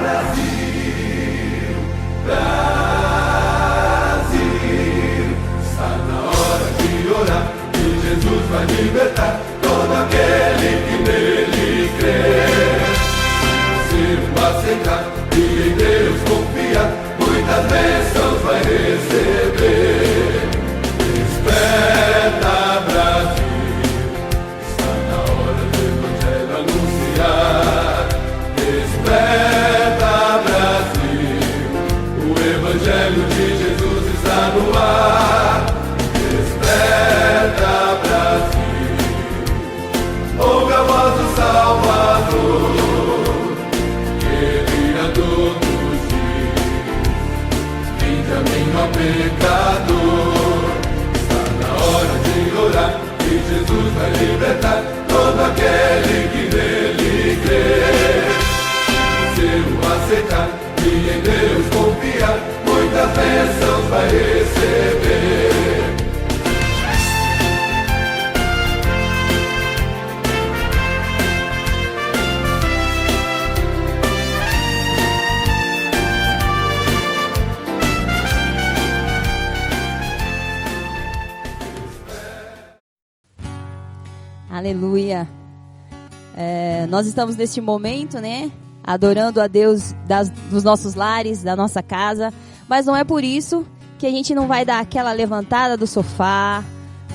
Brasil, Brasil. Está na hora de orar, que Jesus vai libertar todo aquele que nele crê. Se o aceitar e em Deus confiar, muitas bênçãos vai receber. Desperta, Brasil, está na hora do Evangelho anunciar. Desperta, Brasil, o Evangelho de Jesus está no ar. Desperta, Brasil, ouve a voz do Salvador, que virá todos os dias. Vinde a mim, ó pecador. Está na hora de orar, que Jesus vai libertar todo aquele que nele crê. Se o aceitar e em Deus confiar, muitas bênçãos vai receber. Aleluia. Nós estamos neste momento, né? Adorando a Deus dos nossos lares, da nossa casa. Mas não é por isso que a gente não vai dar aquela levantada do sofá.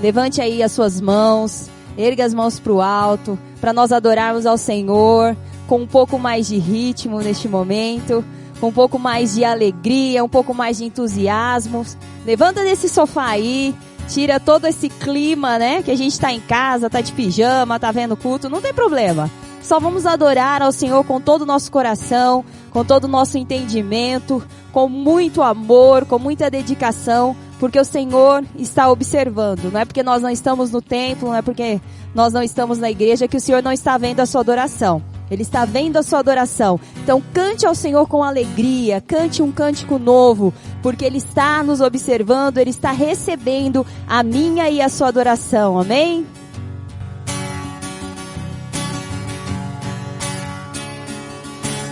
Levante aí as suas mãos, erga as mãos para o alto, para nós adorarmos ao Senhor com um pouco mais de ritmo neste momento, com um pouco mais de alegria, um pouco mais de entusiasmo. Levanta desse sofá aí. Tira todo esse clima, né? Que a gente tá em casa, tá de pijama, tá vendo culto, não tem problema. Só vamos adorar ao Senhor com todo o nosso coração, com todo o nosso entendimento, com muito amor, com muita dedicação, porque o Senhor está observando. Não é porque nós não estamos no templo, não é porque nós não estamos na igreja que o Senhor não está vendo a sua adoração. Ele está vendo a sua adoração. Então cante ao Senhor com alegria, cante um cântico novo, porque Ele está nos observando, Ele está recebendo a minha e a sua adoração. Amém?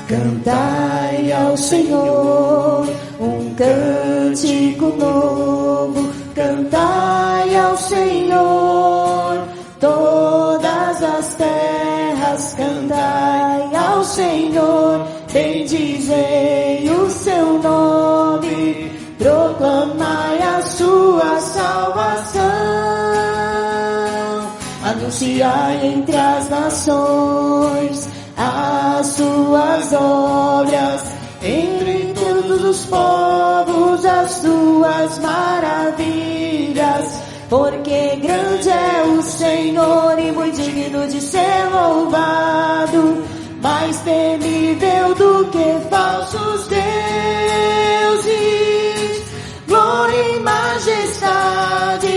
Cantai ao Senhor um cântico novo, cantai ao Senhor todas as terras, cantai ao Senhor, bendizei o seu nome, proclamai a sua salvação, anunciai entre as nações as suas obras, entre todos os povos as suas maravilhas, porque grande é o Senhor e muito digno de ser louvado, mais temível do que falsos deuses. Glória e majestade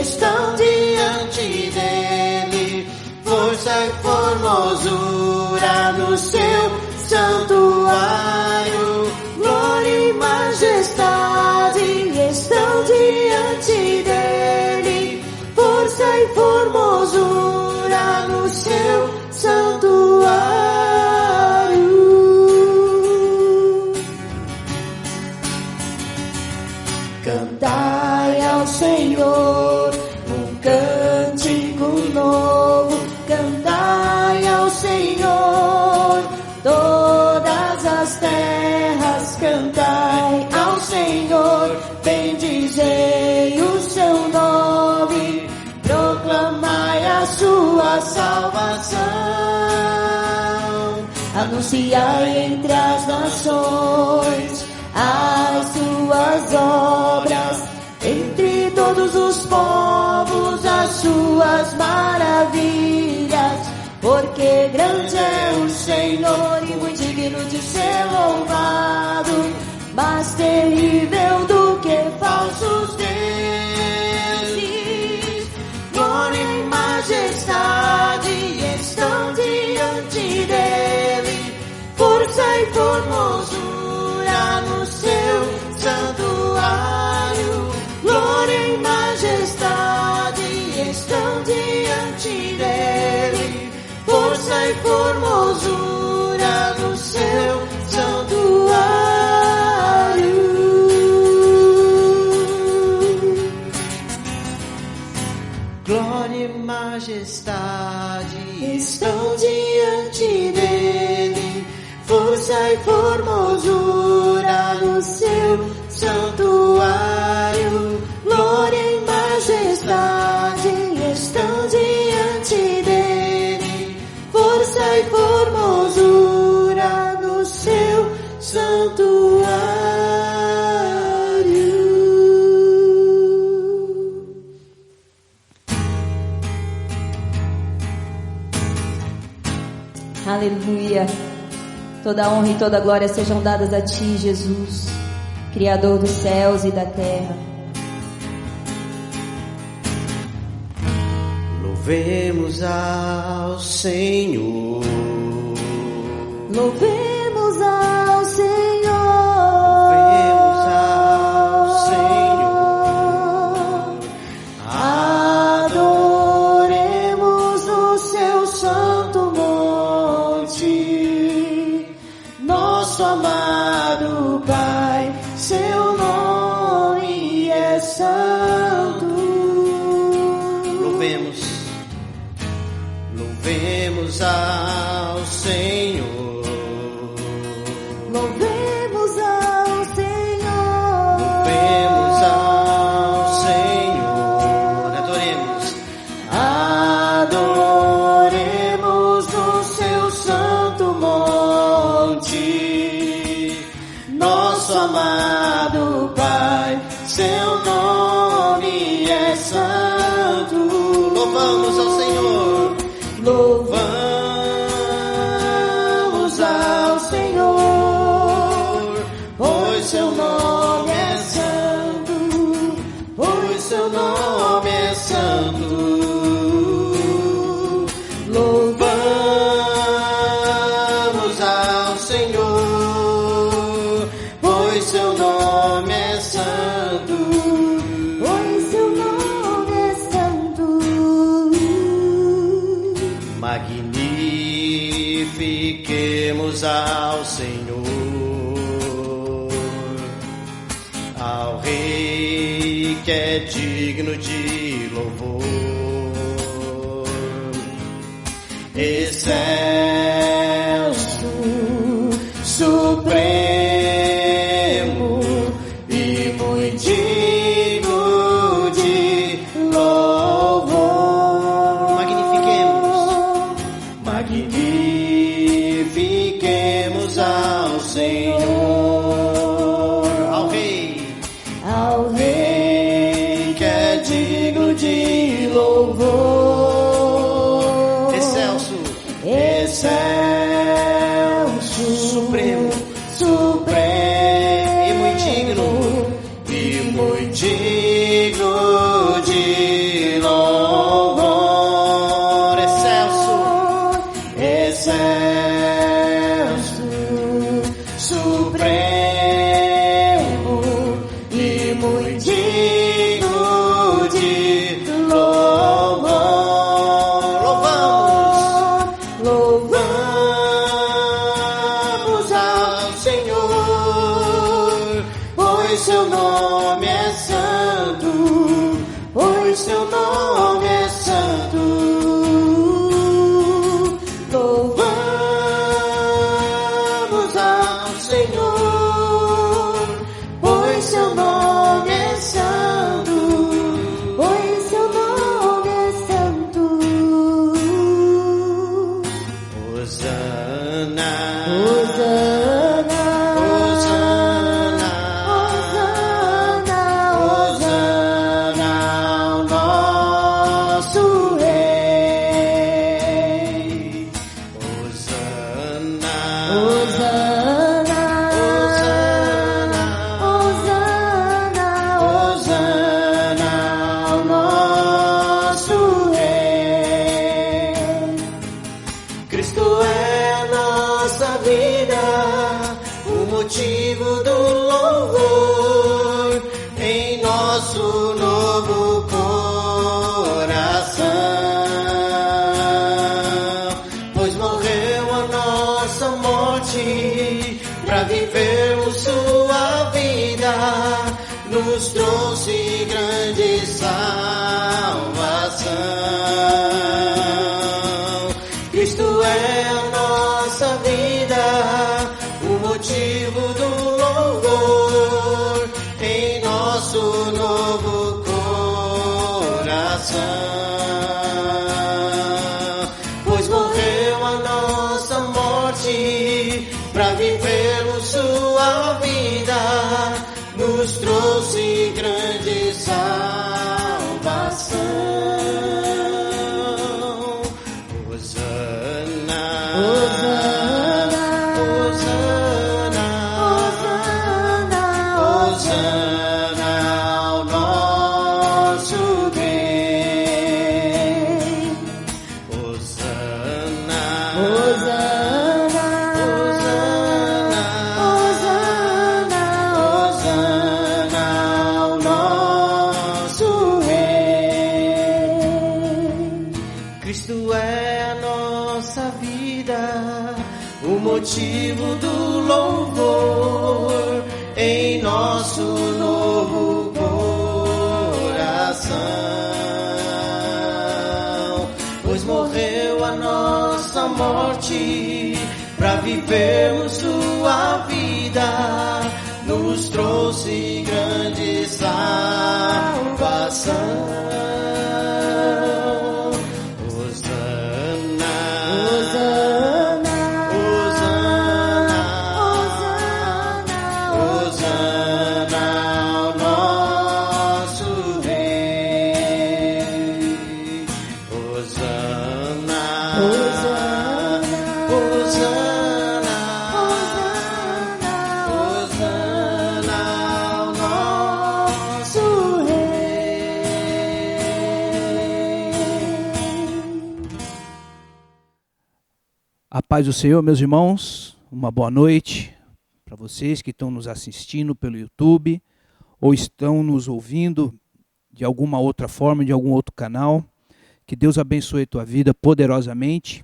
estão diante dele, força e formosura no seu santuário. Glória e majestade estão diante dele, força e formosura no seu santuário. Cantai ao Senhor um cântico novo, cantai ao Senhor todas as terras, cantai ao Senhor, bendizei o seu nome, proclamai a sua salvação, anunciai entre as nações as suas obras, entre todos os povos as suas maravilhas, porque grande é o Senhor e muito digno de ser louvado, mais terrível do que falsos deuses. Glória e majestade estão diante dele, força e formosura no seu santuário. Glória e majestade estão diante dele, força e formosura no seu santuário. e formosura no seu santuário. Glória e majestade estão diante dele. Força e formosura no seu santuário. Aleluia. Toda honra e toda glória sejam dadas a Ti, Jesus, Criador dos céus e da terra. Louvemos ao Senhor. Louvemos ao Senhor. Louvemos ao Senhor. Adoremos o seu santo monte. Nosso amado Pai, seu nome é santo. Louvemos ao Senhor. Louvemos ao Senhor. Louvemos ao Senhor. Adoremos o seu santo monte. Nosso amado Pai, seu nome é santo. Louvamos ao Senhor. Louvamos ao Senhor, pois seu nome é santo, pois seu nome é santo. Louvamos ao Senhor, pois seu nome é santo, pois seu nome é santo. Magnifiquemos ao Senhor, ao Rei que é digno de louvor. Excelso, supremo e muito digno de louvor. Magnifiquemos ao Senhor, ao Rei que é digno de louvor. excelso, Excelso, supremo supremo e muito digno de louvor. Excelso, excelso, supremo e muito digno de louvor. Louvamos ao Senhor, pois seu nome é santo, pois seu nome é santo. Louvamos ao Senhor, pois seu nome é santo, pois seu nome é santo. Hosana, Hosana, Hosana, Hosana, Hosana ao nosso Rei. Hosana, Hosana, Hosana, Hosana ao nosso Rei. Cristo é nossa vida, o motivo do louvor em nosso novo coração. Pois morreu a nossa morte para vivermos sua vida, nos trouxe grande salvação. Cristo é a nossa vida, o para vivermos sua vida, nos trouxe grande salvação. Hosana, Hosana, Hosana, Hosana, Hosana ao nosso Rei. Hosana, Hosana, Hosana, Hosana, Hosana ao nosso Rei. Cristo é a nossa vida, o motivo do louvor em nosso novo coração, pois morreu a nossa morte para vivermos sua vida, nos trouxe grande salvação. Hosana, Hosana, Hosana, Hosana ao nosso Rei. Hosana, Hosana, Hosana, Hosana, Hosana ao nosso Rei. A paz do Senhor, meus irmãos, uma boa noite para vocês que estão nos assistindo pelo YouTube ou estão nos ouvindo de alguma outra forma, de algum outro canal. Que Deus abençoe a tua vida poderosamente,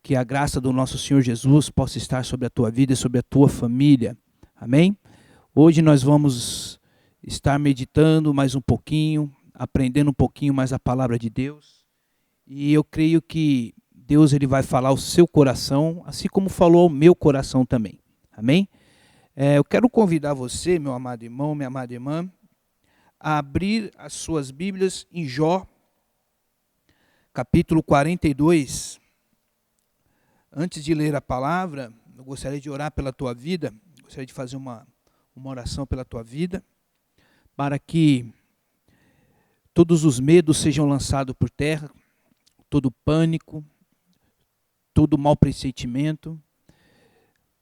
que a graça do nosso Senhor Jesus possa estar sobre a tua vida e sobre a tua família. Amém? Hoje nós vamos estar meditando mais um pouquinho, aprendendo um pouquinho mais a palavra de Deus. E eu creio que Deus ele vai falar ao seu coração, assim como falou ao meu coração também. Amém? Eu quero convidar você, meu amado irmão, minha amada irmã, a abrir as suas Bíblias em Jó, capítulo 42. Antes de ler a palavra, eu gostaria de orar pela tua vida, gostaria de fazer uma oração pela tua vida, para que todos os medos sejam lançados por terra, todo pânico, todo mau pressentimento.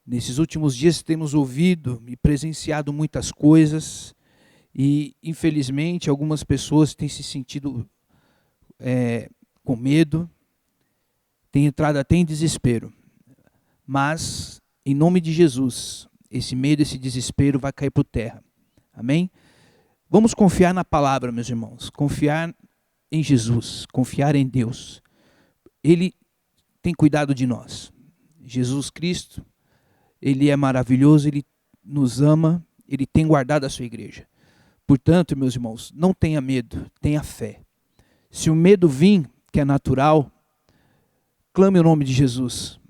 Nesses últimos dias temos ouvido e presenciado muitas coisas e, infelizmente, algumas pessoas têm se sentido com medo, têm entrado até em desespero. Mas, em nome de Jesus, esse medo, esse desespero vai cair por terra. Amém? Vamos confiar na palavra, meus irmãos. Confiar em Jesus, confiar em Deus. Ele tem cuidado de nós. Jesus Cristo, Ele é maravilhoso, Ele nos ama, Ele tem guardado a sua igreja. Portanto, meus irmãos, não tenha medo, tenha fé. Se o medo vir, que é natural, clame o nome de Jesus,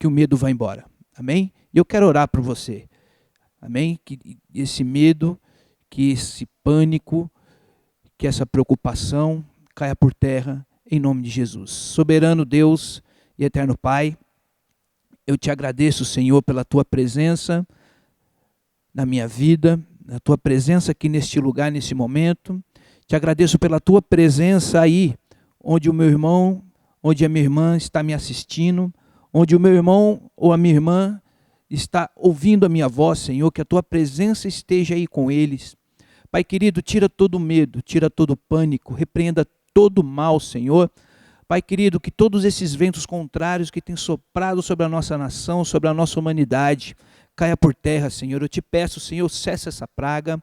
que o medo vai embora. Amém? E eu quero orar por você. Amém? Que esse medo, que esse pânico, que essa preocupação caia por terra, em nome de Jesus. Soberano Deus e eterno Pai, eu te agradeço, Senhor, pela tua presença na minha vida, na tua presença aqui neste lugar, nesse momento. Te agradeço pela tua presença aí, onde o meu irmão, onde a minha irmã está me assistindo, onde o meu irmão ou a minha irmã está ouvindo a minha voz, Senhor, que a tua presença esteja aí com eles. Pai querido, tira todo medo, tira todo pânico, repreenda todo mal, Senhor. Pai querido, que todos esses ventos contrários que têm soprado sobre a nossa nação, sobre a nossa humanidade, caia por terra, Senhor. Eu te peço, Senhor, cessa essa praga,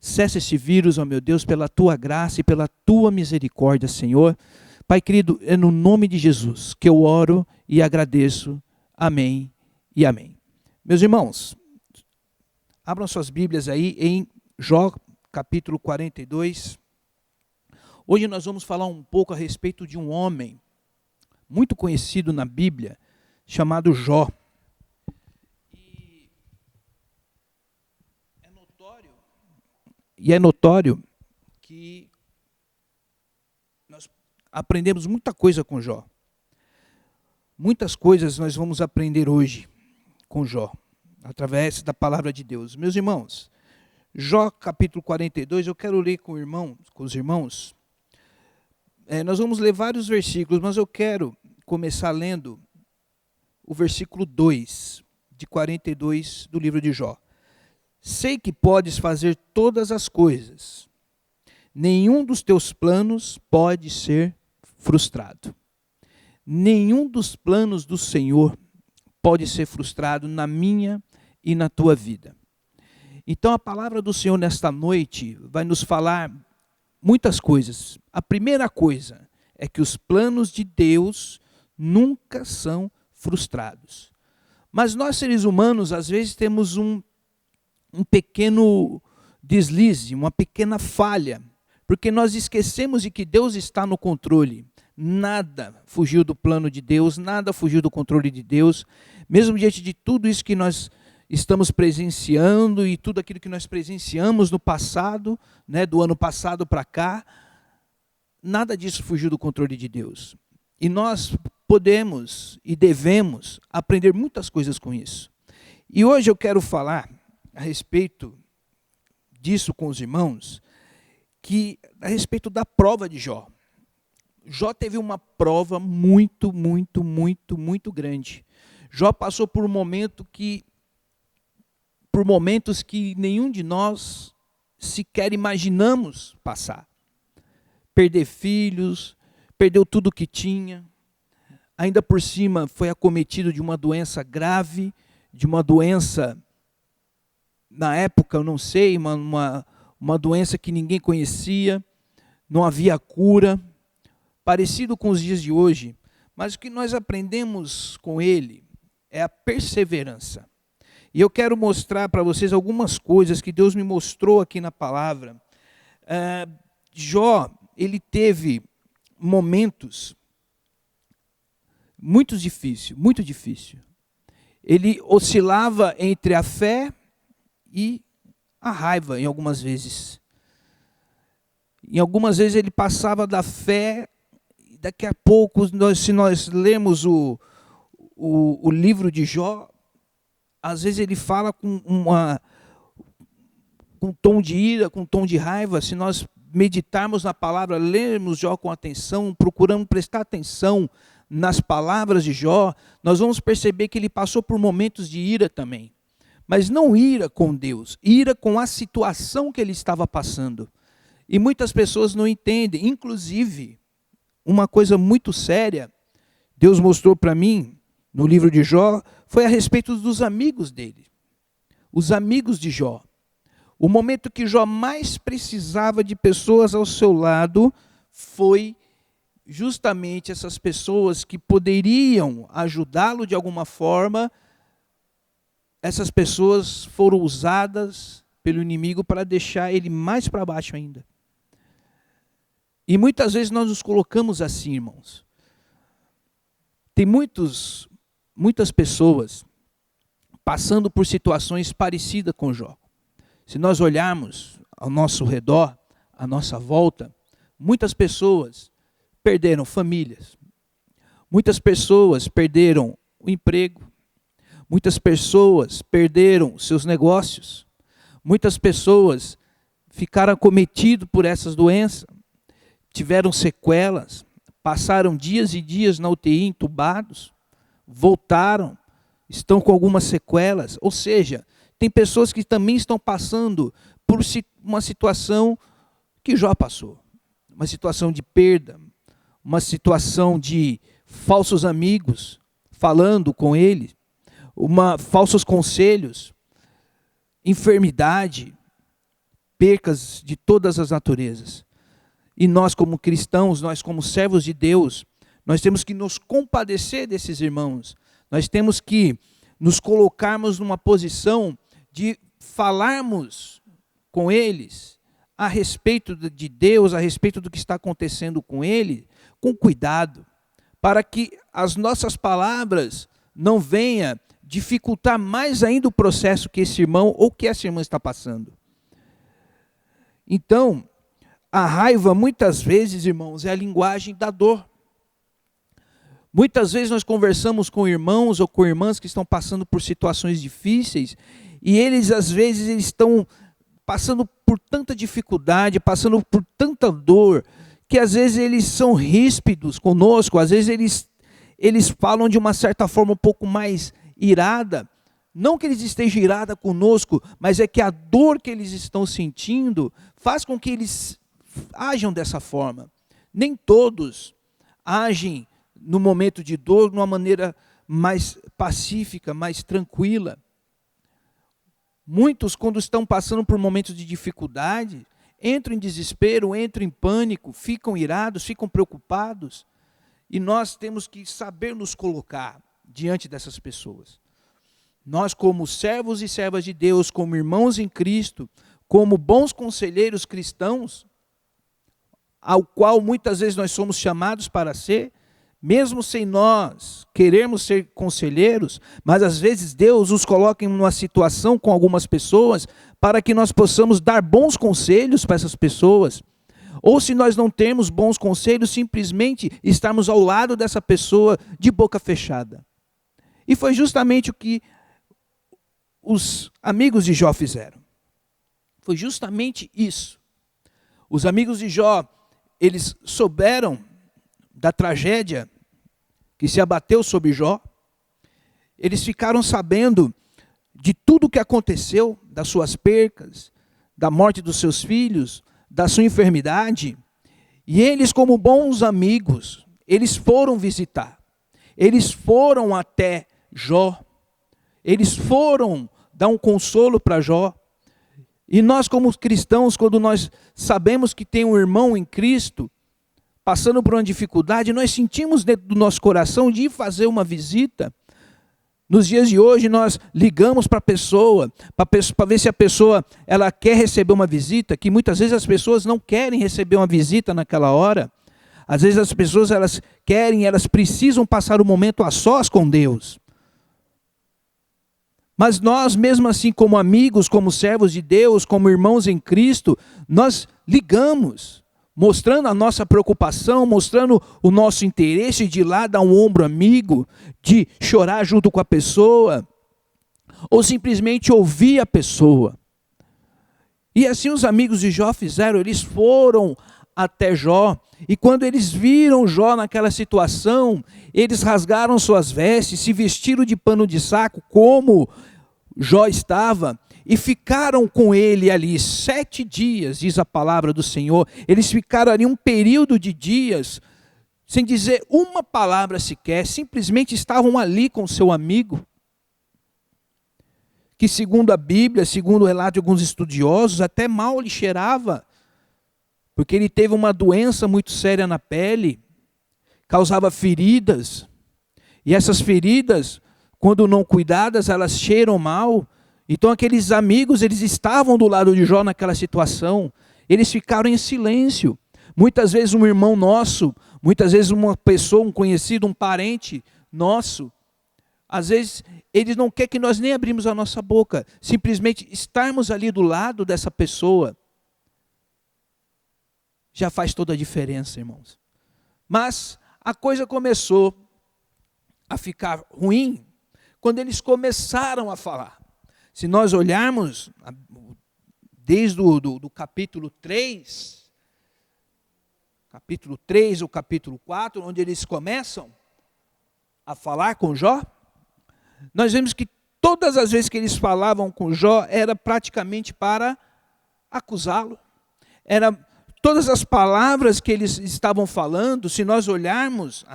cessa esse vírus, ó meu Deus, pela tua graça e pela tua misericórdia, Senhor. Pai querido, é no nome de Jesus que eu oro e agradeço. Amém e amém. Meus irmãos, abram suas Bíblias aí em Jó, capítulo 42. Hoje nós vamos falar um pouco a respeito de um homem muito conhecido na Bíblia, chamado Jó. E é notório que nós aprendemos muita coisa com Jó. Muitas coisas nós vamos aprender hoje com Jó, através da palavra de Deus. Meus irmãos, Jó capítulo 42, eu quero ler com os irmãos. Nós vamos ler vários versículos, mas eu quero começar lendo o versículo 2 de 42 do livro de Jó. Sei que podes fazer todas as coisas, nenhum dos teus planos pode ser frustrado. Nenhum dos planos do Senhor pode ser frustrado na minha e na tua vida. Então a palavra do Senhor nesta noite vai nos falar muitas coisas. A primeira coisa é que os planos de Deus nunca são frustrados. Mas nós seres humanos às vezes temos um pequeno deslize, uma pequena falha, porque nós esquecemos de que Deus está no controle. Nada fugiu do plano de Deus, nada fugiu do controle de Deus, mesmo diante de tudo isso que nós estamos presenciando e tudo aquilo que nós presenciamos no passado, né, do ano passado para cá, nada disso fugiu do controle de Deus. E nós podemos e devemos aprender muitas coisas com isso. E hoje eu quero falar a respeito disso com os irmãos, a respeito da prova de Jó. Jó teve uma prova muito grande. Jó passou por momentos que nenhum de nós sequer imaginamos passar. Perder filhos, perdeu tudo o que tinha, ainda por cima foi acometido de uma doença grave, de uma doença, na época eu não sei, uma doença que ninguém conhecia, não havia cura, parecido com os dias de hoje, mas o que nós aprendemos com ele é a perseverança. E eu quero mostrar para vocês algumas coisas que Deus me mostrou aqui na palavra. Jó, ele teve momentos muito difícil. Ele oscilava entre a fé e a raiva em algumas vezes. Em algumas vezes ele passava da fé. Daqui a pouco, se nós lermos o livro de Jó, às vezes ele fala com um tom de ira, com um tom de raiva. Se nós meditarmos na palavra, lermos Jó com atenção, procuramos prestar atenção nas palavras de Jó, nós vamos perceber que ele passou por momentos de ira também. Mas não ira com Deus, ira com a situação que ele estava passando. E muitas pessoas não entendem, inclusive, uma coisa muito séria, Deus mostrou para mim, no livro de Jó, foi a respeito dos amigos dele. Os amigos de Jó. O momento que Jó mais precisava de pessoas ao seu lado foi justamente essas pessoas que poderiam ajudá-lo de alguma forma. Essas pessoas foram usadas pelo inimigo para deixar ele mais para baixo ainda. E muitas vezes nós nos colocamos assim, irmãos. Tem muitas pessoas passando por situações parecidas com Jó. Se nós olharmos ao nosso redor, à nossa volta, muitas pessoas perderam famílias. Muitas pessoas perderam o emprego. Muitas pessoas perderam seus negócios. Muitas pessoas ficaram acometidas por essas doenças. Tiveram sequelas, passaram dias e dias na UTI entubados, voltaram, estão com algumas sequelas. Ou seja, tem pessoas que também estão passando por uma situação que Jó passou. Uma situação de perda, uma situação de falsos amigos falando com ele, falsos conselhos, enfermidade, percas de todas as naturezas. E nós como cristãos, nós como servos de Deus, nós temos que nos compadecer desses irmãos. Nós temos que nos colocarmos numa posição de falarmos com eles a respeito de Deus, a respeito do que está acontecendo com ele, com cuidado, para que as nossas palavras não venham dificultar mais ainda o processo que esse irmão ou que essa irmã está passando. Então, a raiva, muitas vezes, irmãos, é a linguagem da dor. Muitas vezes nós conversamos com irmãos ou com irmãs que estão passando por situações difíceis, e eles às vezes eles estão passando por tanta dificuldade, passando por tanta dor, que às vezes eles são ríspidos conosco, às vezes eles falam de uma certa forma um pouco mais irada. Não que eles estejam irados conosco, mas é que a dor que eles estão sentindo faz com que eles ajam dessa forma. Nem todos agem no momento de dor de uma maneira mais pacífica, mais tranquila. Muitos, quando estão passando por momentos de dificuldade, entram em desespero, entram em pânico, ficam irados, ficam preocupados. E nós temos que saber nos colocar diante dessas pessoas. Nós, como servos e servas de Deus, como irmãos em Cristo, como bons conselheiros cristãos, ao qual muitas vezes nós somos chamados para ser, mesmo sem nós querermos ser conselheiros, mas às vezes Deus nos coloca em uma situação com algumas pessoas para que nós possamos dar bons conselhos para essas pessoas. Ou se nós não temos bons conselhos, simplesmente estarmos ao lado dessa pessoa de boca fechada. E foi justamente o que os amigos de Jó fizeram. Foi justamente isso. Os amigos de Jó, eles souberam da tragédia que se abateu sobre Jó. Eles ficaram sabendo de tudo o que aconteceu, das suas percas, da morte dos seus filhos, da sua enfermidade. E eles, como bons amigos, eles foram visitar. Eles foram até Jó. Eles foram dar um consolo para Jó. E nós, como cristãos, quando nós sabemos que tem um irmão em Cristo passando por uma dificuldade, nós sentimos dentro do nosso coração de ir fazer uma visita. Nos dias de hoje nós ligamos para a pessoa, para ver se a pessoa ela quer receber uma visita, que muitas vezes as pessoas não querem receber uma visita naquela hora. Às vezes as pessoas elas querem, elas precisam passar o momento a sós com Deus. Mas nós, mesmo assim, como amigos, como servos de Deus, como irmãos em Cristo, nós ligamos, mostrando a nossa preocupação, mostrando o nosso interesse de ir lá dar um ombro amigo, de chorar junto com a pessoa, ou simplesmente ouvir a pessoa. E assim os amigos de Jó fizeram, eles foram até Jó, e quando eles viram Jó naquela situação, eles rasgaram suas vestes, se vestiram de pano de saco, como Jó estava, e ficaram com ele ali 7 dias, diz a palavra do Senhor. Eles ficaram ali um período de dias, sem dizer uma palavra sequer, simplesmente estavam ali com seu amigo, que segundo a Bíblia, segundo o relato de alguns estudiosos, até mal lhe cheirava, porque ele teve uma doença muito séria na pele, causava feridas, e essas feridas, quando não cuidadas, elas cheiram mal. Então aqueles amigos, eles estavam do lado de Jó naquela situação, eles ficaram em silêncio. Muitas vezes um irmão nosso, muitas vezes uma pessoa, um conhecido, um parente nosso, às vezes eles não querem que nós nem abrimos a nossa boca, simplesmente estarmos ali do lado dessa pessoa, já faz toda a diferença, irmãos. Mas a coisa começou a ficar ruim quando eles começaram a falar. Se nós olharmos desde o capítulo 3 ou capítulo 4, onde eles começam a falar com Jó, nós vemos que todas as vezes que eles falavam com Jó, era praticamente para acusá-lo. Todas as palavras que eles estavam falando, se nós olharmos,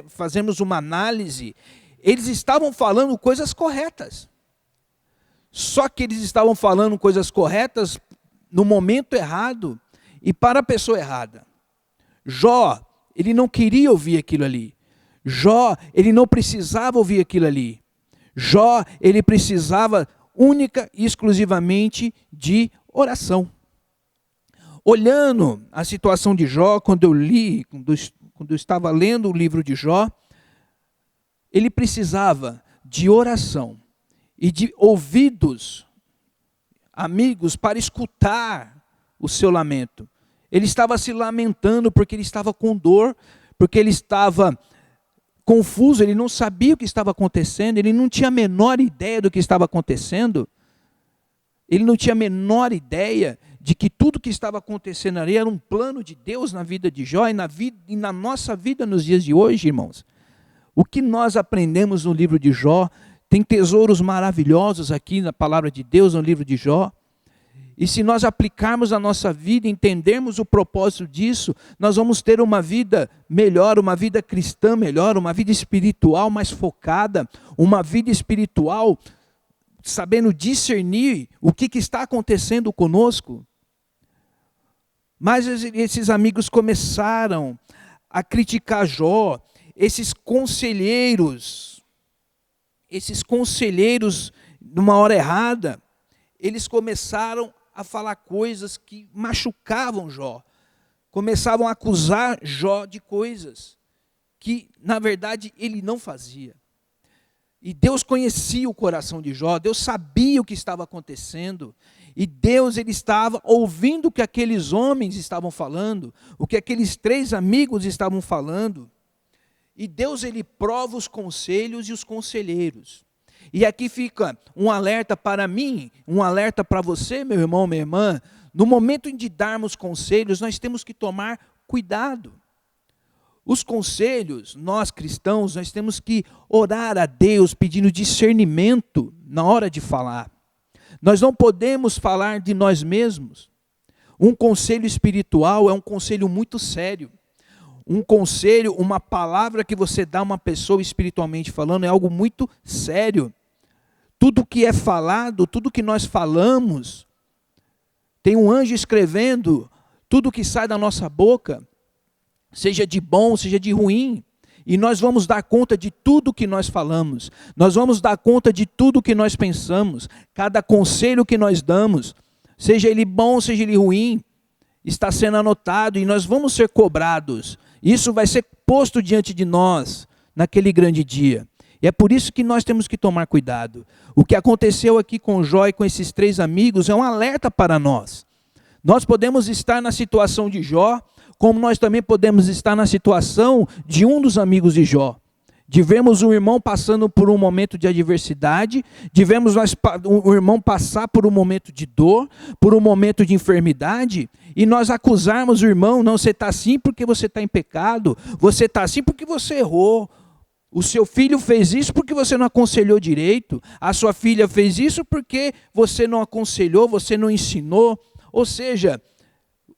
fazemos uma análise, eles estavam falando coisas corretas. Só que eles estavam falando coisas corretas no momento errado e para a pessoa errada. Jó, ele não queria ouvir aquilo ali. Jó, ele não precisava ouvir aquilo ali. Jó, ele precisava única e exclusivamente de oração. Olhando a situação de Jó, quando eu estava lendo o livro de Jó, ele precisava de oração e de ouvidos, amigos, para escutar o seu lamento. Ele estava se lamentando porque ele estava com dor, porque ele estava confuso, ele não sabia o que estava acontecendo, ele não tinha a menor ideia do que estava acontecendo, ele não tinha a menor ideia de que tudo que estava acontecendo ali era um plano de Deus na vida de Jó e na nossa vida nos dias de hoje, irmãos. O que nós aprendemos no livro de Jó, tem tesouros maravilhosos aqui na palavra de Deus, no livro de Jó. E se nós aplicarmos a nossa vida, entendermos o propósito disso, nós vamos ter uma vida melhor, uma vida cristã melhor, uma vida espiritual mais focada, uma vida espiritual sabendo discernir o que está acontecendo conosco. Mas esses amigos começaram a criticar Jó, esses conselheiros, numa hora errada, eles começaram a falar coisas que machucavam Jó, começavam a acusar Jó de coisas que, na verdade, ele não fazia. E Deus conhecia o coração de Jó, Deus sabia o que estava acontecendo, e Deus ele estava ouvindo o que aqueles homens estavam falando, o que aqueles 3 amigos estavam falando, e Deus ele prova os conselhos e os conselheiros. E aqui fica um alerta para mim, um alerta para você, meu irmão, minha irmã. No momento de darmos conselhos, nós temos que tomar cuidado. Os conselhos, nós cristãos, nós temos que orar a Deus pedindo discernimento na hora de falar. Nós não podemos falar de nós mesmos. Um conselho espiritual é um conselho muito sério. Um conselho, uma palavra que você dá a uma pessoa espiritualmente falando é algo muito sério. Tudo que é falado, tudo que nós falamos, tem um anjo escrevendo tudo que sai da nossa boca, seja de bom, seja de ruim. E nós vamos dar conta de tudo que nós falamos. Nós vamos dar conta de tudo que nós pensamos. Cada conselho que nós damos, seja ele bom, seja ele ruim, está sendo anotado e nós vamos ser cobrados. Isso vai ser posto diante de nós naquele grande dia. E é por isso que nós temos que tomar cuidado. O que aconteceu aqui com Jó e com esses 3 amigos é um alerta para nós. Nós podemos estar na situação de Jó, como nós também podemos estar na situação de um dos amigos de Jó. De vermos um irmão passando por um momento de adversidade, de vermos um irmão passar por um momento de dor, por um momento de enfermidade, e nós acusarmos o irmão, não, você está assim porque você está em pecado, você está assim porque você errou, o seu filho fez isso porque você não aconselhou direito, a sua filha fez isso porque você não aconselhou, você não ensinou. Ou seja,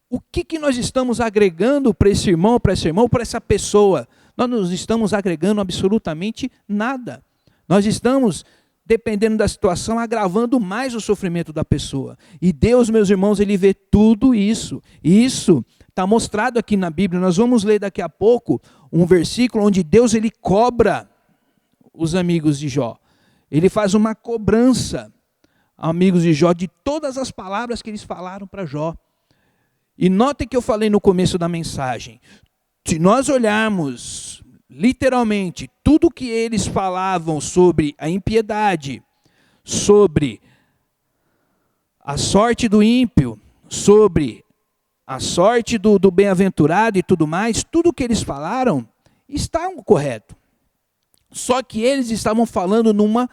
o que nós estamos agregando para esse irmão, para essa pessoa? Nós não estamos agregando absolutamente nada. Nós estamos, dependendo da situação, agravando mais o sofrimento da pessoa. E Deus, meus irmãos, ele vê tudo isso. E isso está mostrado aqui na Bíblia. Nós vamos ler daqui a pouco um versículo onde Deus ele cobra os amigos de Jó. Ele faz uma cobrança, amigos de Jó, de todas as palavras que eles falaram para Jó. E notem que eu falei no começo da mensagem. Se nós olharmos literalmente tudo que eles falavam sobre a impiedade, sobre a sorte do ímpio, sobre a sorte do bem-aventurado e tudo mais, tudo que eles falaram está correto. Só que eles estavam falando numa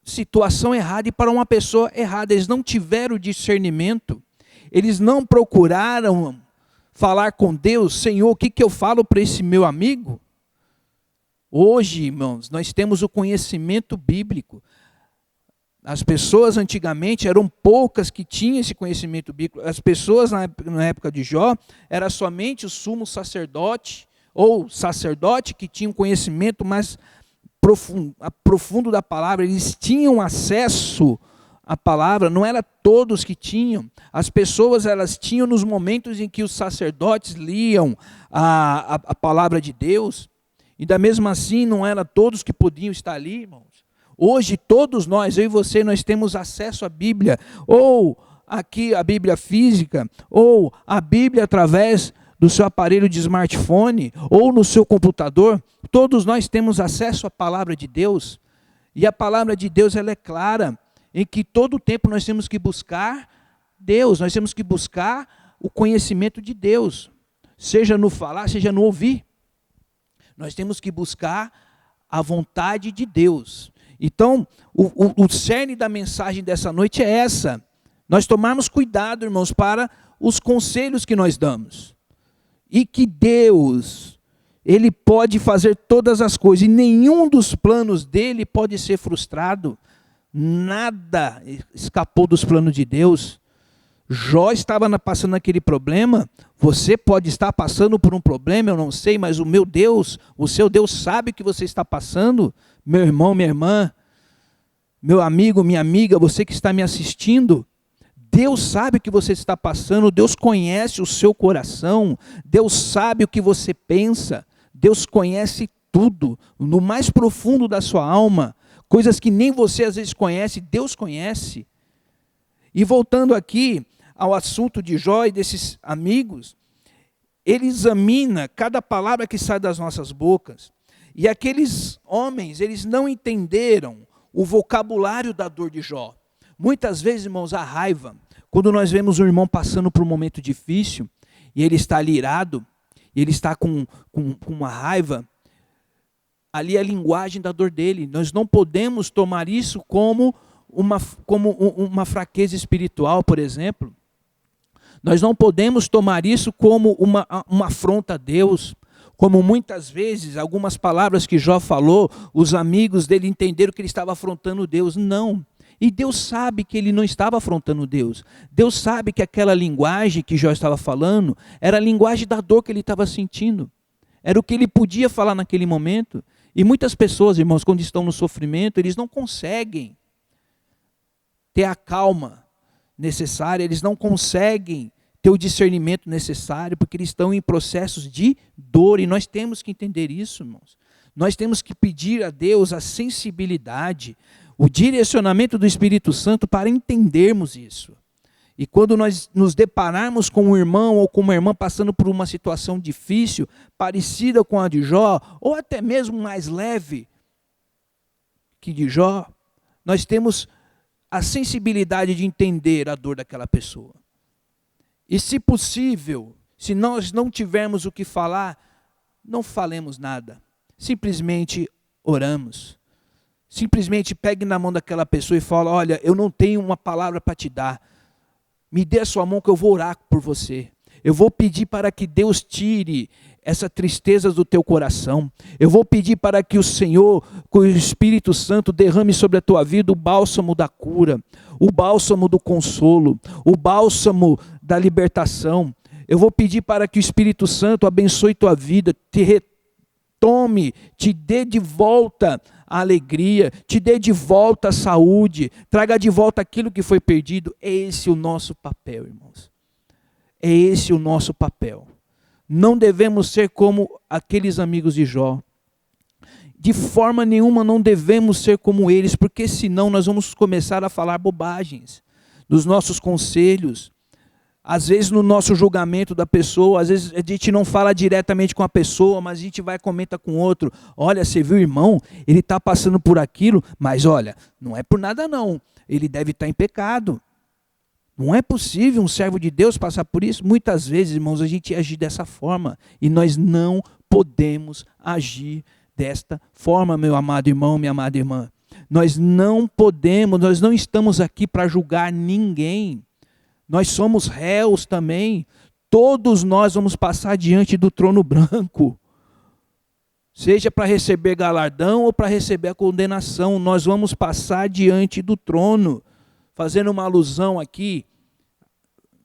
situação errada e para uma pessoa errada. Eles não tiveram discernimento, eles não procuraram falar com Deus, Senhor, o que eu falo para esse meu amigo? Hoje, irmãos, nós temos o conhecimento bíblico. As pessoas antigamente eram poucas que tinham esse conhecimento bíblico. As pessoas na época de Jó, era somente o sumo sacerdote, ou sacerdote que tinha um conhecimento mais profundo da palavra. Eles tinham acesso à palavra, não era todos que tinham. As pessoas elas tinham nos momentos em que os sacerdotes liam a palavra de Deus. E da mesma assim não era todos que podiam estar ali, irmãos. Hoje todos nós, eu e você, nós temos acesso à Bíblia, ou aqui a Bíblia física, ou a Bíblia através do seu aparelho de smartphone, ou no seu computador. Todos nós temos acesso à palavra de Deus, e a palavra de Deus ela é clara, em que todo tempo nós temos que buscar Deus, nós temos que buscar o conhecimento de Deus, seja no falar, seja no ouvir. Nós temos que buscar a vontade de Deus. Então, o cerne da mensagem dessa noite é essa. Nós tomarmos cuidado, irmãos, para os conselhos que nós damos. E que Deus, Ele pode fazer todas as coisas, e nenhum dos planos dele pode ser frustrado. Nada escapou dos planos de Deus. Jó estava passando naquele problema, você pode estar passando por um problema, eu não sei, mas o meu Deus, o seu Deus sabe o que você está passando. Meu irmão, minha irmã, meu amigo, minha amiga, você que está me assistindo, Deus sabe o que você está passando, Deus conhece o seu coração, Deus sabe o que você pensa, Deus conhece tudo, no mais profundo da sua alma, coisas que nem você às vezes conhece, Deus conhece. E voltando aqui ao assunto de Jó e desses amigos, ele examina cada palavra que sai das nossas bocas. E aqueles homens, eles não entenderam o vocabulário da dor de Jó. Muitas vezes, irmãos, a raiva, quando nós vemos um irmão passando por um momento difícil, e ele está ali irado, e ele está com uma raiva, ali é a linguagem da dor dele. Nós não podemos tomar isso como uma fraqueza espiritual, por exemplo. Nós não podemos tomar isso como uma afronta a Deus. Como muitas vezes, algumas palavras que Jó falou, os amigos dele entenderam que ele estava afrontando Deus. Não. E Deus sabe que ele não estava afrontando Deus. Deus sabe que aquela linguagem que Jó estava falando era a linguagem da dor que ele estava sentindo. Era o que ele podia falar naquele momento. E muitas pessoas, irmãos, quando estão no sofrimento, eles não conseguem ter a calma necessária, eles não conseguem ter o discernimento necessário, porque eles estão em processos de dor, e nós temos que entender isso, irmãos. Nós temos que pedir a Deus a sensibilidade, o direcionamento do Espírito Santo para entendermos isso. E quando nós nos depararmos com um irmão ou com uma irmã passando por uma situação difícil, parecida com a de Jó, ou até mesmo mais leve que de Jó, nós temos a sensibilidade de entender a dor daquela pessoa. E se possível, se nós não tivermos o que falar, não falemos nada. Simplesmente oramos. Simplesmente pegue na mão daquela pessoa e fala: olha, eu não tenho uma palavra para te dar. Me dê a sua mão que eu vou orar por você. Eu vou pedir para que Deus tire essa tristeza do teu coração. Eu vou pedir para que o Senhor, com o Espírito Santo, derrame sobre a tua vida o bálsamo da cura, o bálsamo do consolo, o bálsamo da libertação. Eu vou pedir para que o Espírito Santo abençoe tua vida, te retome, te dê de volta a alegria, te dê de volta a saúde, traga de volta aquilo que foi perdido. É esse o nosso papel, irmãos. É esse o nosso papel. Não devemos ser como aqueles amigos de Jó. De forma nenhuma não devemos ser como eles, porque senão nós vamos começar a falar bobagens nos nossos conselhos. Às vezes no nosso julgamento da pessoa, às vezes a gente não fala diretamente com a pessoa, mas a gente vai e comenta com outro. Olha, você viu o irmão? Ele está passando por aquilo, mas olha, não é por nada não. Ele deve estar em pecado. Não é possível um servo de Deus passar por isso. Muitas vezes, irmãos, a gente age dessa forma. E nós não podemos agir desta forma, meu amado irmão, minha amada irmã. Nós não podemos, nós não estamos aqui para julgar ninguém. Nós somos réus também. Todos nós vamos passar diante do trono branco. Seja para receber galardão ou para receber a condenação. Nós vamos passar diante do trono. Fazendo uma alusão aqui,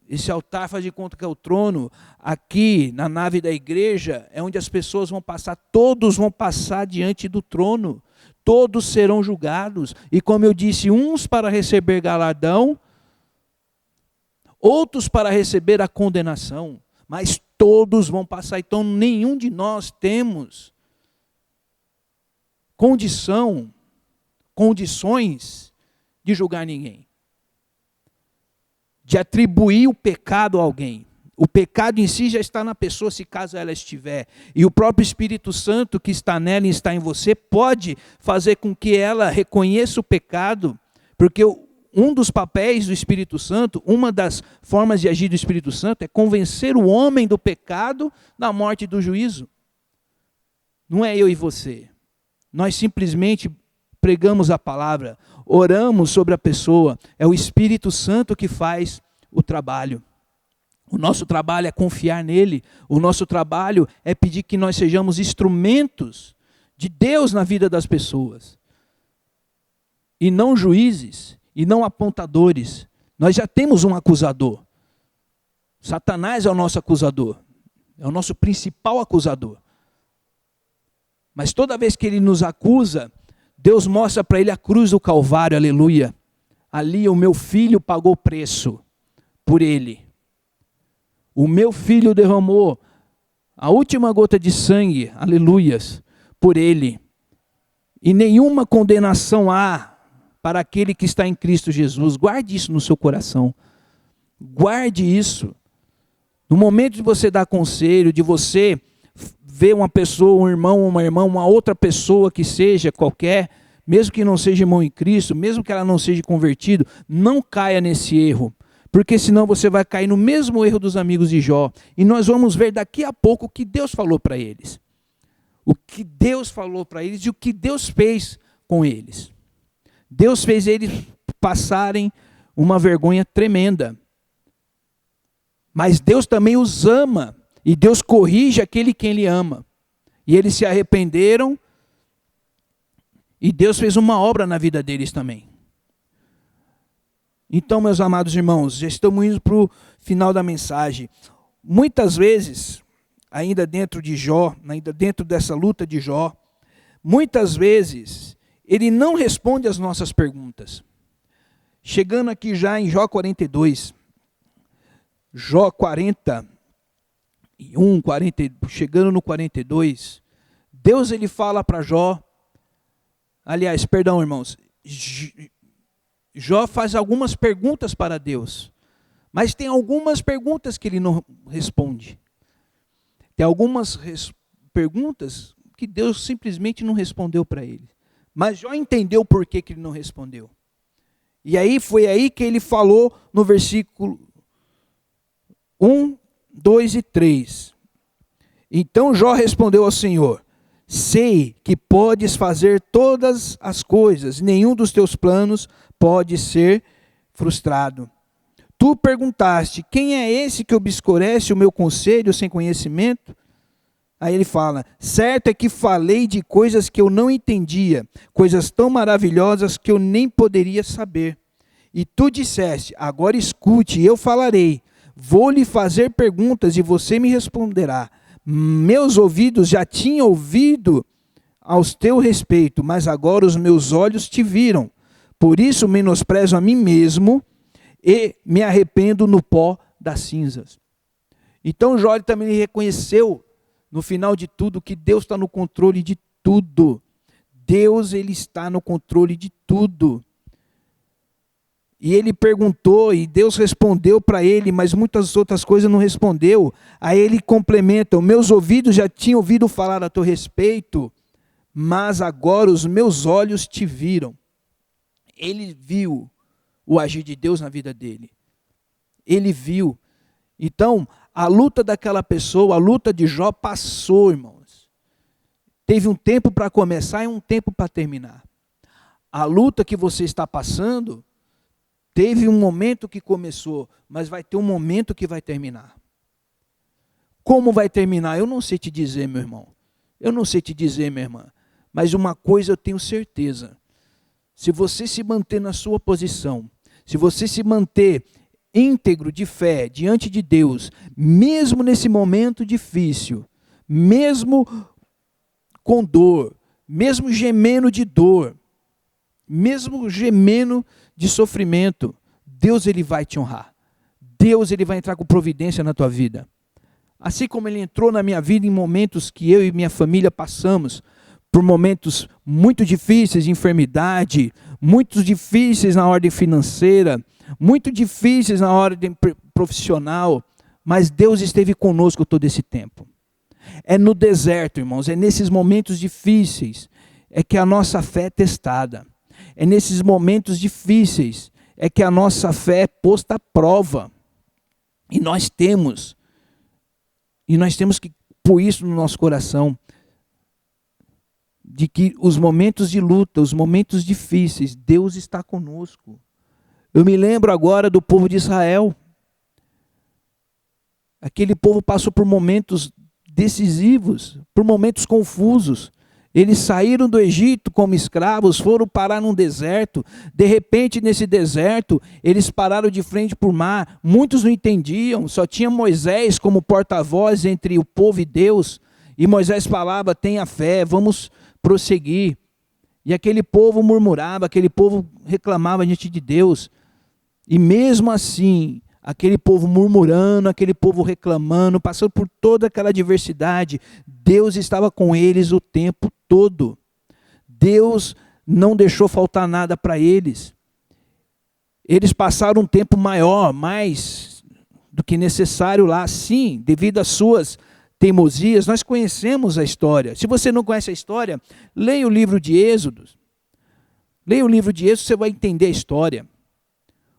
esse altar faz de conta que é o trono, aqui na nave da igreja, é onde as pessoas vão passar, todos vão passar diante do trono, todos serão julgados, e como eu disse, uns para receber galardão, outros para receber a condenação, mas todos vão passar, então nenhum de nós temos condições de julgar ninguém. De atribuir o pecado a alguém. O pecado em si já está na pessoa, se caso ela estiver. E o próprio Espírito Santo que está nela e está em você, pode fazer com que ela reconheça o pecado, porque um dos papéis do Espírito Santo, uma das formas de agir do Espírito Santo, é convencer o homem do pecado, da morte e do juízo. Não é eu e você. Nós simplesmente pregamos a palavra, oramos sobre a pessoa. É o Espírito Santo que faz o trabalho. O nosso trabalho é confiar nele. O nosso trabalho é pedir que nós sejamos instrumentos de Deus na vida das pessoas. E não juízes, e não apontadores. Nós já temos um acusador. Satanás é o nosso acusador. É o nosso principal acusador. Mas toda vez que ele nos acusa, Deus mostra para ele a cruz do Calvário, aleluia. Ali o meu filho pagou preço por ele. O meu filho derramou a última gota de sangue, aleluias, por ele. E nenhuma condenação há para aquele que está em Cristo Jesus. Guarde isso no seu coração. Guarde isso. No momento de você dar conselho, de você ver uma pessoa, um irmão, uma irmã, uma outra pessoa que seja qualquer, mesmo que não seja irmão em Cristo, mesmo que ela não seja convertido, não caia nesse erro. Porque senão você vai cair no mesmo erro dos amigos de Jó. E nós vamos ver daqui a pouco o que Deus falou para eles. O que Deus falou para eles e o que Deus fez com eles. Deus fez eles passarem uma vergonha tremenda. Mas Deus também os ama. E Deus corrige aquele quem Ele ama. E eles se arrependeram. E Deus fez uma obra na vida deles também. Então, meus amados irmãos, já estamos indo para o final da mensagem. Muitas vezes, ainda dentro de Jó, ainda dentro dessa luta de Jó, muitas vezes ele não responde às nossas perguntas. Chegando aqui já em Jó 42, Jó 41, chegando no 42, Deus ele fala para Jó, aliás, perdão irmãos, Jó faz algumas perguntas para Deus, mas tem algumas perguntas que ele não responde. Tem algumas perguntas que Deus simplesmente não respondeu para ele. Mas Jó entendeu por que ele não respondeu. E aí foi aí que ele falou no versículo 1, 2 e 3. Então Jó respondeu ao Senhor: sei que podes fazer todas as coisas, nenhum dos teus planos pode ser frustrado. Tu perguntaste, quem é esse que obscurece o meu conselho sem conhecimento? Aí ele fala, certo é que falei de coisas que eu não entendia, coisas tão maravilhosas que eu nem poderia saber. E tu disseste, agora escute, eu falarei. Vou lhe fazer perguntas e você me responderá. Meus ouvidos já tinham ouvido aos teu respeito, mas agora os meus olhos te viram. Por isso menosprezo a mim mesmo e me arrependo no pó das cinzas. Então Jó também reconheceu, no final de tudo, que Deus está no controle de tudo. Deus ele está no controle de tudo. E ele perguntou, e Deus respondeu para ele, mas muitas outras coisas não respondeu. Aí ele complementa, os meus ouvidos já tinham ouvido falar a teu respeito, mas agora os meus olhos te viram. Ele viu o agir de Deus na vida dele. Ele viu. Então, a luta daquela pessoa, a luta de Jó passou, irmãos. Teve um tempo para começar e um tempo para terminar. A luta que você está passando, teve um momento que começou, mas vai ter um momento que vai terminar. Como vai terminar? Eu não sei te dizer, meu irmão. Eu não sei te dizer, minha irmã. Mas uma coisa eu tenho certeza. Se você se manter na sua posição, se você se manter íntegro de fé diante de Deus, mesmo nesse momento difícil, mesmo com dor, mesmo gemendo de dor, mesmo gemendo de sofrimento, Deus ele vai te honrar. Deus ele vai entrar com providência na tua vida. Assim como ele entrou na minha vida em momentos que eu e minha família passamos, por momentos muito difíceis de enfermidade, muito difíceis na ordem financeira, muito difíceis na ordem profissional, mas Deus esteve conosco todo esse tempo. É no deserto, irmãos, é nesses momentos difíceis, é que a nossa fé é testada. É nesses momentos difíceis, é que a nossa fé é posta à prova. E nós temos que pôr isso no nosso coração. de que os momentos de luta, os momentos difíceis, Deus está conosco. Eu me lembro agora do povo de Israel. Aquele povo passou por momentos decisivos, por momentos confusos. Eles saíram do Egito como escravos, foram parar num deserto. De repente, nesse deserto, eles pararam de frente para o mar. Muitos não entendiam, só tinha Moisés como porta-voz entre o povo e Deus. E Moisés falava, tenha fé, vamos prosseguir. E aquele povo murmurava, aquele povo reclamava diante de Deus. E mesmo assim, aquele povo murmurando, aquele povo reclamando, passando por toda aquela adversidade, Deus estava com eles o tempo todo. Deus não deixou faltar nada para eles. Eles passaram um tempo maior, mais do que necessário lá, sim, devido às suas teimosias. Nós conhecemos a história. Se você não conhece a história, leia o livro de Êxodo. Leia o livro de Êxodo, você vai entender a história.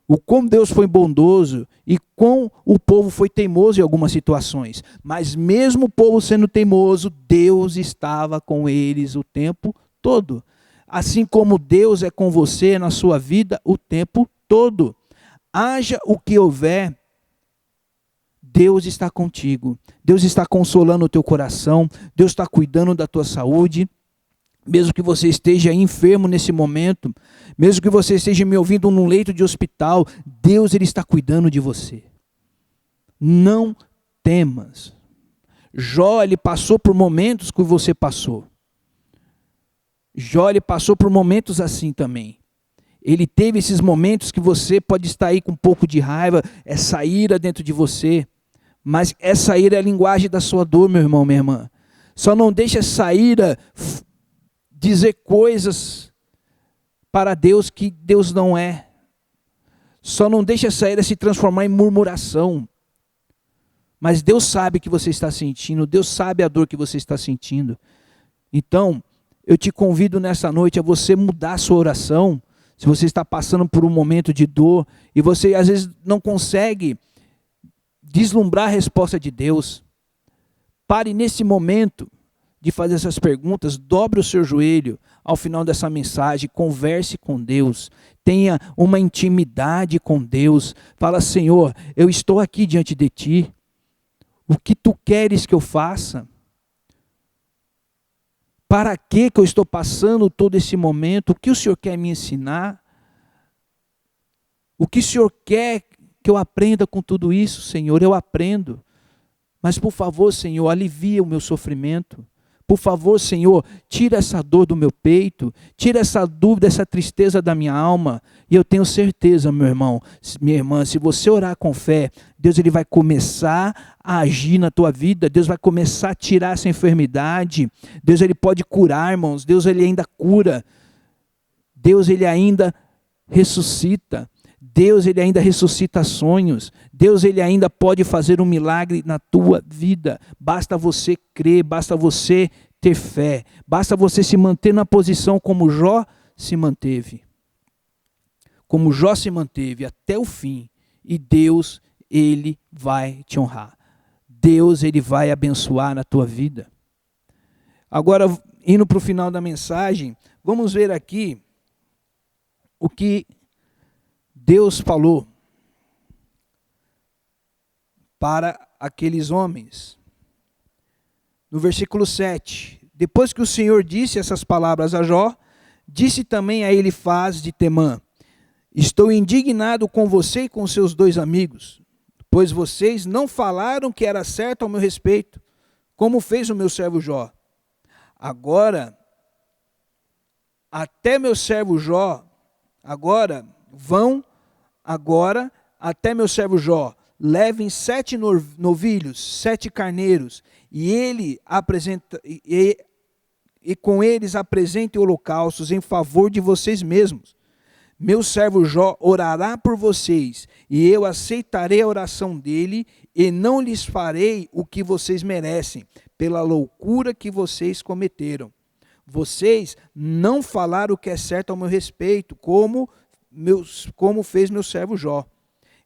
O como Deus foi bondoso e como o povo foi teimoso em algumas situações. Mas mesmo o povo sendo teimoso, Deus estava com eles o tempo todo. Assim como Deus é com você na sua vida o tempo todo. Haja o que houver, Deus está contigo. Deus está consolando o teu coração. Deus está cuidando da tua saúde. Mesmo que você esteja enfermo nesse momento, mesmo que você esteja me ouvindo num leito de hospital, Deus ele está cuidando de você. Não temas. Jó ele passou por momentos que você passou. Jó ele passou por momentos assim também. Ele teve esses momentos que você pode estar aí com um pouco de raiva, essa ira dentro de você. Mas essa ira é a linguagem da sua dor, meu irmão, minha irmã. Só não deixe essa ira dizer coisas para Deus que Deus não é. Só não deixe essa ira se transformar em murmuração. Mas Deus sabe o que você está sentindo, Deus sabe a dor que você está sentindo. Então, eu te convido nessa noite a você mudar a sua oração. Se você está passando por um momento de dor e você às vezes não consegue deslumbrar a resposta de Deus, pare nesse momento de fazer essas perguntas, dobre o seu joelho ao final dessa mensagem, converse com Deus, tenha uma intimidade com Deus, fala, Senhor, eu estou aqui diante de Ti, o que Tu queres que eu faça? Para que eu estou passando todo esse momento? O que o Senhor quer me ensinar? O que o Senhor quer que eu aprenda com tudo isso, Senhor? Eu aprendo, mas por favor, Senhor, alivia o meu sofrimento. Por favor, Senhor, tira essa dor do meu peito, tira essa dúvida, essa tristeza da minha alma. E eu tenho certeza, meu irmão, minha irmã, se você orar com fé, Deus ele vai começar a agir na tua vida, Deus vai começar a tirar essa enfermidade. Deus ele pode curar, irmãos, Deus ele ainda cura. Deus ele ainda ressuscita. Deus ele ainda ressuscita sonhos. Deus ele ainda pode fazer um milagre na tua vida. Basta você crer, basta você ter fé. Basta você se manter na posição como Jó se manteve. Como Jó se manteve até o fim. E Deus ele vai te honrar. Deus ele vai abençoar na tua vida. Agora, indo para o final da mensagem, vamos ver aqui o que Deus falou para aqueles homens. No versículo 7, depois que o Senhor disse essas palavras a Jó, disse também a Elifaz de Temã, estou indignado com você e com seus 2 amigos, pois vocês não falaram que era certo ao meu respeito, como fez o meu servo Jó. Agora, até meu servo Jó, Agora, até meu servo Jó, levem 7 novilhos, 7 carneiros, e com eles apresentem holocaustos em favor de vocês mesmos. Meu servo Jó orará por vocês, e eu aceitarei a oração dele, e não lhes farei o que vocês merecem, pela loucura que vocês cometeram. Vocês não falaram o que é certo ao meu respeito, como fez meu servo Jó.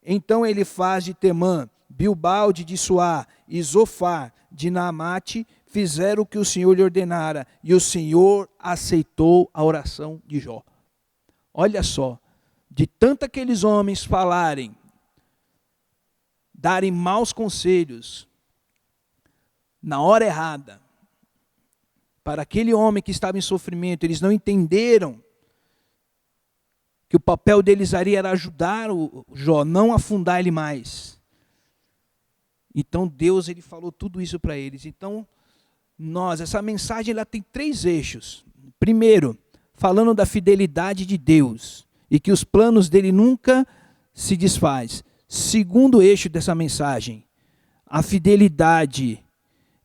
Então Elifaz de Temã, Bilbal de Suá e Zofar de Naamate fizeram o que o Senhor lhe ordenara, e o Senhor aceitou a oração de Jó. Olha só, de tanto aqueles homens falarem, darem maus conselhos, na hora errada, para aquele homem que estava em sofrimento, eles não entenderam que o papel deles ali era ajudar o Jó, não afundar ele mais. Então Deus, ele falou tudo isso para eles. Então, essa mensagem ela tem 3 eixos. Primeiro, falando da fidelidade de Deus e que os planos dele nunca se desfaz. Segundo eixo dessa mensagem, a fidelidade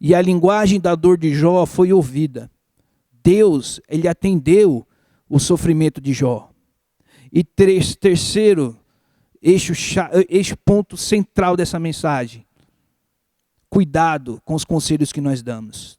e a linguagem da dor de Jó foi ouvida. Deus, ele atendeu o sofrimento de Jó. E terceiro eixo ponto central dessa mensagem, cuidado com os conselhos que nós damos.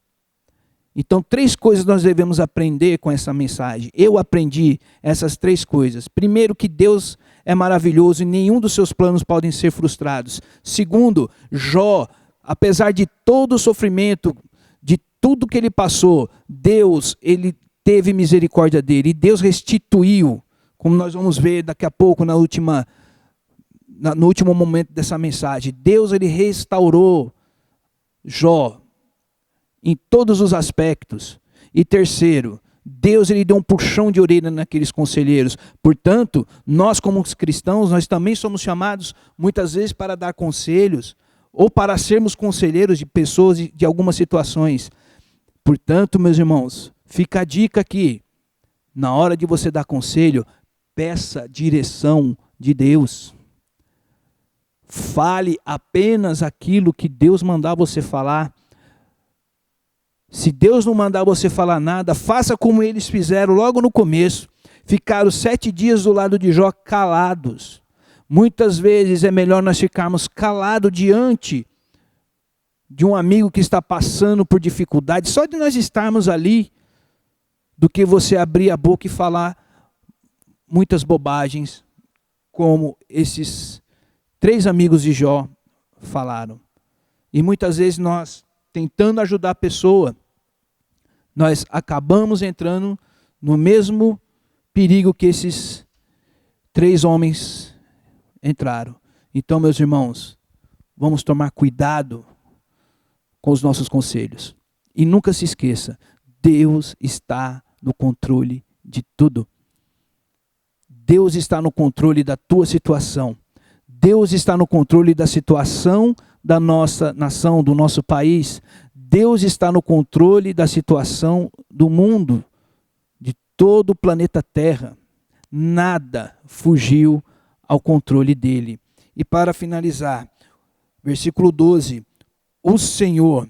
Então 3 coisas nós devemos aprender com essa mensagem. Eu aprendi essas 3 coisas. Primeiro, que Deus é maravilhoso e nenhum dos seus planos podem ser frustrados. Segundo, Jó, apesar de todo o sofrimento, de tudo que ele passou, Deus, ele teve misericórdia dele. E Deus restituiu, como nós vamos ver daqui a pouco no último momento dessa mensagem. Deus, ele restaurou Jó em todos os aspectos. E terceiro, Deus, ele deu um puxão de orelha naqueles conselheiros. Portanto, nós como cristãos, nós também somos chamados muitas vezes para dar conselhos ou para sermos conselheiros de pessoas de algumas situações. Portanto, meus irmãos, fica a dica aqui. Na hora de você dar conselho, peça direção de Deus. Fale apenas aquilo que Deus mandar você falar. Se Deus não mandar você falar nada, faça como eles fizeram logo no começo. Ficaram 7 dias do lado de Jó calados. Muitas vezes é melhor nós ficarmos calados diante de um amigo que está passando por dificuldade, só de nós estarmos ali, do que você abrir a boca e falar muitas bobagens, como esses 3 amigos de Jó falaram. E muitas vezes nós, tentando ajudar a pessoa, nós acabamos entrando no mesmo perigo que esses 3 homens entraram. Então, meus irmãos, vamos tomar cuidado com os nossos conselhos. E nunca se esqueça, Deus está no controle de tudo. Deus está no controle da tua situação. Deus está no controle da situação da nossa nação, do nosso país. Deus está no controle da situação do mundo, de todo o planeta Terra. Nada fugiu ao controle dele. E para finalizar, versículo 12. O Senhor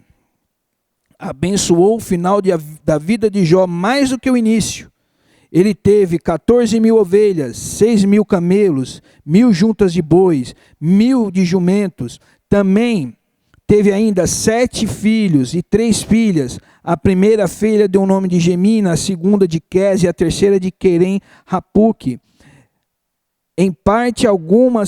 abençoou o final da vida de Jó mais do que o início. Ele teve 14.000 ovelhas, 6.000 camelos, 1.000 juntas de bois, 1.000 de jumentos. Também teve ainda 7 filhos e 3 filhas. A primeira filha deu o nome de Gemina, a segunda de Quez e a terceira de Querem Rapuque. Em parte alguma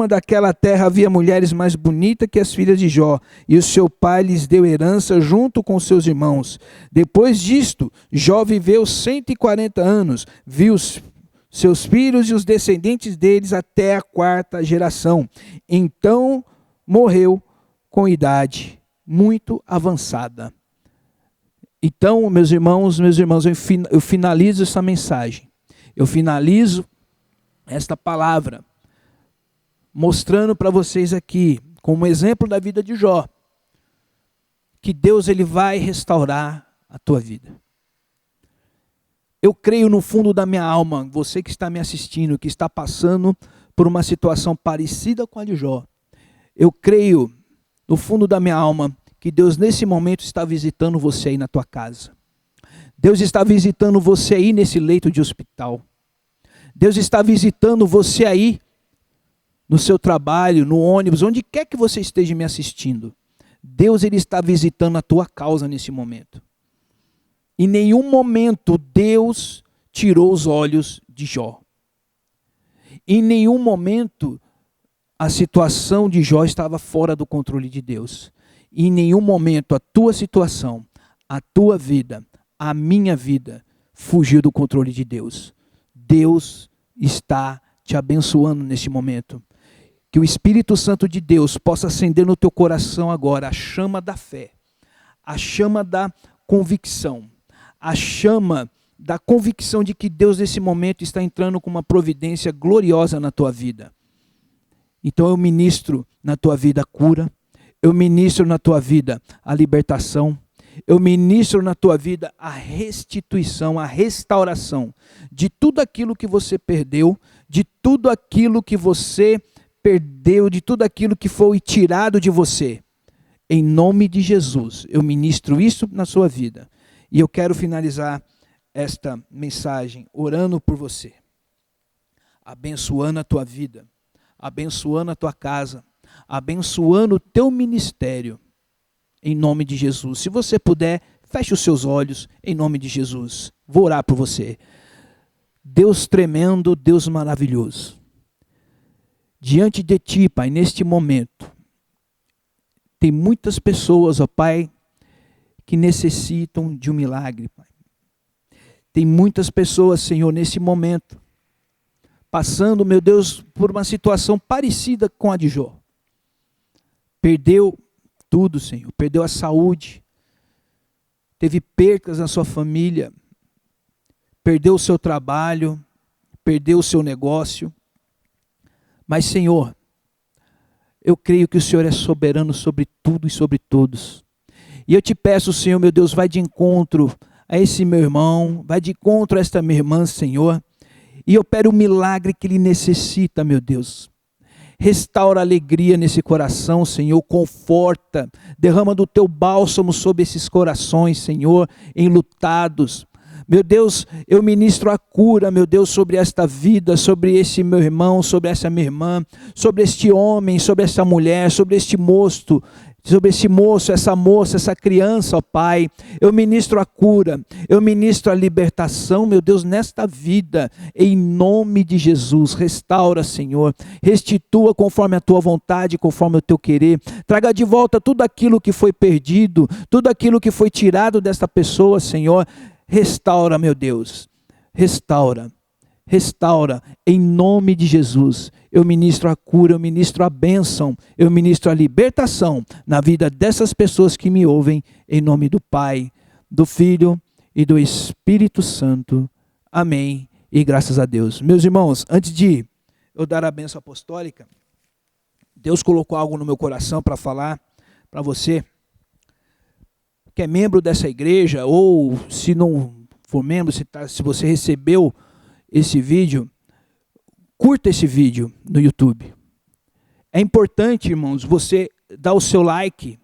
daquela terra havia mulheres mais bonitas que as filhas de Jó, e o seu pai lhes deu herança junto com seus irmãos. Depois disto, Jó viveu 140 anos, viu seus filhos e os descendentes deles até a 4ª geração. Então morreu com idade muito avançada. Então, meus irmãos, eu finalizo essa mensagem. Eu finalizo esta palavra mostrando para vocês aqui, como exemplo da vida de Jó, que Deus, ele vai restaurar a tua vida. Eu creio no fundo da minha alma, você que está me assistindo, que está passando por uma situação parecida com a de Jó, eu creio no fundo da minha alma que Deus nesse momento está visitando você aí na tua casa. Deus está visitando você aí nesse leito de hospital. Deus está visitando você aí no seu trabalho, no ônibus, onde quer que você esteja me assistindo. Deus, ele está visitando a tua causa nesse momento. Em nenhum momento Deus tirou os olhos de Jó. Em nenhum momento a situação de Jó estava fora do controle de Deus. E em nenhum momento a tua situação, a tua vida, a minha vida fugiu do controle de Deus. Deus está te abençoando neste momento. Que o Espírito Santo de Deus possa acender no teu coração agora a chama da fé, a chama da convicção, a chama da convicção de que Deus nesse momento está entrando com uma providência gloriosa na tua vida. Então eu ministro na tua vida a cura, eu ministro na tua vida a libertação, eu ministro na tua vida a restituição, a restauração de tudo aquilo que você perdeu, de tudo aquilo que você perdeu, de tudo aquilo que foi tirado de você. Em nome de Jesus, eu ministro isso na sua vida. E eu quero finalizar esta mensagem orando por você, abençoando a tua vida, abençoando a tua casa, abençoando o teu ministério, em nome de Jesus. Se você puder, feche os seus olhos, em nome de Jesus. Vou orar por você. Deus tremendo, Deus maravilhoso, diante de ti, Pai, neste momento, tem muitas pessoas, ó Pai, que necessitam de um milagre, Pai. Tem muitas pessoas, Senhor, nesse momento, passando, meu Deus, por uma situação parecida com a de Jó. Perdeu tudo, Senhor, perdeu a saúde, teve percas na sua família, perdeu o seu trabalho, perdeu o seu negócio. Mas, Senhor, eu creio que o Senhor é soberano sobre tudo e sobre todos. E eu te peço, Senhor, meu Deus, vai de encontro a esse meu irmão, vai de encontro a esta minha irmã, Senhor, e opera o milagre que ele necessita, meu Deus. Restaura a alegria nesse coração, Senhor, conforta, derrama do teu bálsamo sobre esses corações, Senhor, enlutados. Meu Deus, eu ministro a cura, meu Deus, sobre esta vida, sobre esse meu irmão, sobre essa minha irmã, sobre este homem, sobre essa mulher, sobre este moço, sobre esse moço, essa moça, essa criança, ó Pai. Eu ministro a cura, eu ministro a libertação, meu Deus, nesta vida, em nome de Jesus. Restaura, Senhor, restitua conforme a tua vontade, conforme o teu querer. Traga de volta tudo aquilo que foi perdido, tudo aquilo que foi tirado desta pessoa, Senhor. Restaura, meu Deus, restaura, restaura, em nome de Jesus. Eu ministro a cura, eu ministro a bênção, eu ministro a libertação na vida dessas pessoas que me ouvem, em nome do Pai, do Filho e do Espírito Santo. Amém e graças a Deus. Meus irmãos, antes de eu dar a bênção apostólica, Deus colocou algo no meu coração para falar para você, que é membro dessa igreja, ou se não for membro, se você recebeu esse vídeo, curta esse vídeo no YouTube. É importante, irmãos, você dar o seu like,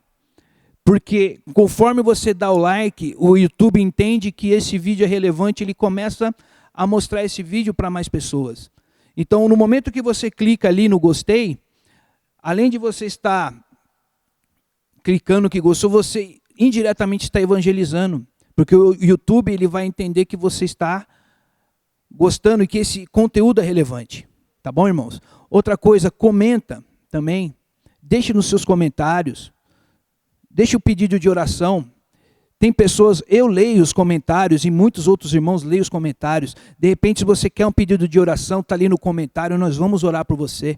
porque conforme você dá o like, o YouTube entende que esse vídeo é relevante, ele começa a mostrar esse vídeo para mais pessoas. Então, no momento que você clica ali no gostei, além de você estar clicando que gostou, você indiretamente está evangelizando, porque o YouTube ele vai entender que você está gostando e que esse conteúdo é relevante. Tá bom, irmãos? Outra coisa, comenta também, deixe nos seus comentários, deixe o pedido de oração. Tem pessoas, eu leio os comentários e muitos outros irmãos leem os comentários. De repente, se você quer um pedido de oração, está ali no comentário, nós vamos orar por você.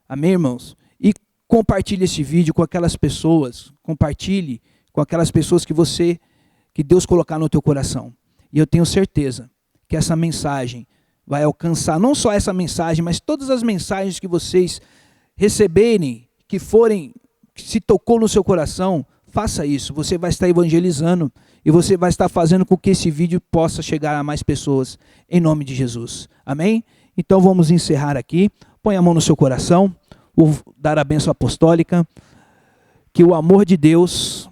Amém, irmãos? E compartilhe esse vídeo com aquelas pessoas, compartilhe com aquelas pessoas que Deus colocar no teu coração. E eu tenho certeza que essa mensagem vai alcançar, não só essa mensagem, mas todas as mensagens que vocês receberem, que se tocou no seu coração, faça isso. Você vai estar evangelizando e você vai estar fazendo com que esse vídeo possa chegar a mais pessoas, em nome de Jesus. Amém? Então vamos encerrar aqui. Põe a mão no seu coração, vou dar a bênção apostólica. Que o amor de Deus,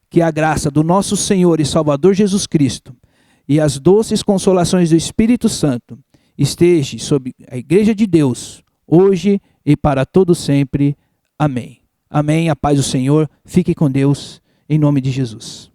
que a graça do nosso Senhor e Salvador Jesus Cristo e as doces consolações do Espírito Santo esteja sobre a igreja de Deus, hoje e para todo sempre. Amém. Amém. A paz do Senhor. Fique com Deus, em nome de Jesus.